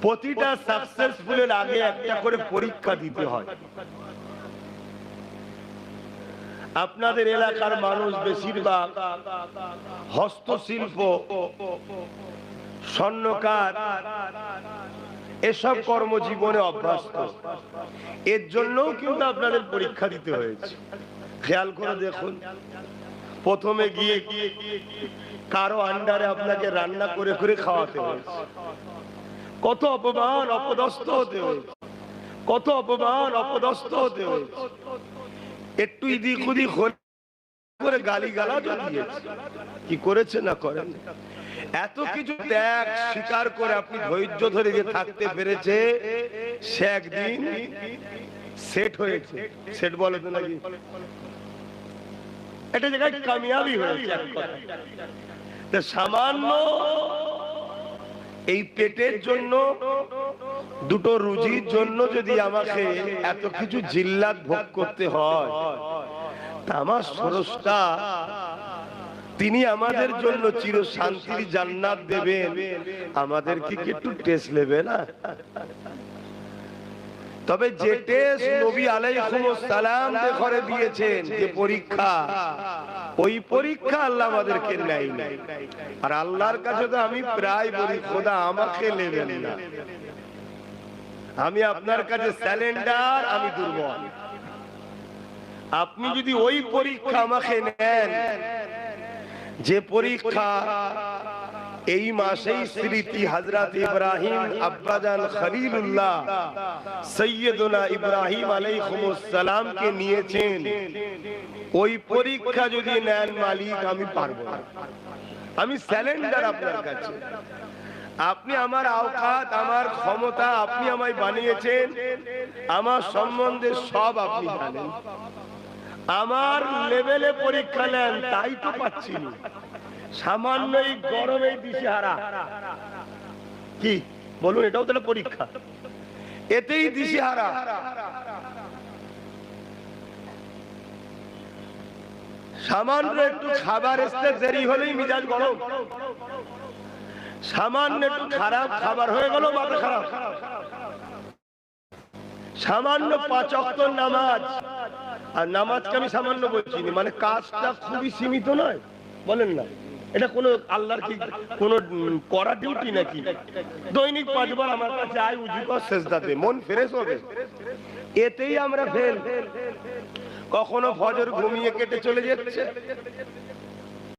প্রতিটা সাকসেসফুলের আগে একটা করে পরীক্ষা দিতে হয়। আপনাদের এলাকার মানুষ বেশিরভাগ হস্তশিল্প, স্বর্ণকার, এসব কর্মজীবনে অভ্যস্ত। এর জন্যও কিন্তু আপনাদের পরীক্ষা দিতে হয়েছে। খেয়াল করে দেখুন, প্রথমে গিয়ে কারো আন্ডারে আপনাকে রান্না করে করে খাওয়াতে হয়েছে। কত অপমান অপদস্থ হতে হয়েছে, কত অপমান অপদস্থ হতে হয়েছে। একটু ইদিক উদিক করে গালি গালাজও দিয়েছে, কি করেছে না করেন। এত কিছু ত্যাগ স্বীকার করে আপনি ধৈর্য ধরে যে থাকতে পেরেছে, সে একদিন সেট হয়েছে। সেট বলে তো নাকি, এটা জায়গায় কামিয়াবি হয়েছে। সামান্য এই পেটের জন্য, দুটো রুজির জন্য যদি আমাকে এত কিছু জিল্লাত ভোগ করতে হয়, তা আমার স্রষ্টা তিনি আমাদের জন্য চির শান্তির জান্নাত দেবেন, আমাদের কি একটু টেস্ট নেবে না? তবে যে টেস্ট নবী আলাইহিস সালাম করে দিয়েছেন, যে পরীক্ষা, ওই পরীক্ষা আল্লাহ আমাদেরকে নেয় নাই। আর আল্লাহর কাছে তো আমি প্রায় বলি, খোদা আমাকে নেবেন না, আমি আপনার কাছে স্যালেন্ডার, আমি দুর্বল। আপনি যদি ওই পরীক্ষা আমাকে নেন, যে পরীক্ষা এই মাসেই স্মৃতি হযরত ইব্রাহিম আব্বাজান খলিলুল্লাহ সাইয়্যিদুনা ইব্রাহিম আলাইহিস সালাম কে নিয়েছেন, ওই পরীক্ষা যদি নেন মালিক, আমি পারবো না, আমি স্যালেন্ডার আপনার কাছে। আপনি আমার আওকাত, আমার ক্ষমতা, আপনি আমায় বানিয়েছেন, আমার সম্বন্ধে সব আপনি জানেন। আমার লেভেলে পরীক্ষা নেন, তাই তো পাচ্ছি না। সামান্য এই গরমে দিশেহারা, কি বলুন, এটাও তাহলে পরীক্ষা? এতেই দিশেহারা। সামান্য একটু খাবার আসতে দেরি হলেই মিজাজ গরম, সামান্য একটু খারাপ খাবার হয়ে গেল মাথা খারাপ। সামান্য 5 ওয়াক্ত নামাজ, আর নামাজকে আমি সামান্য বলছি না, মানে কাজটা খুবই সীমিত নয়, বলেন না? এটা কোন আল্লাহর কি কোন করা ডিউটি নাকি? দৈনিক 5 বার আমার কাছে আয়, উজু কর, সেজদাতে, মন ফ্রেশ হবে। এতেই আমরা ফেল। কখনো ফজর ঘুমিয়ে কেটে চলে যাচ্ছে,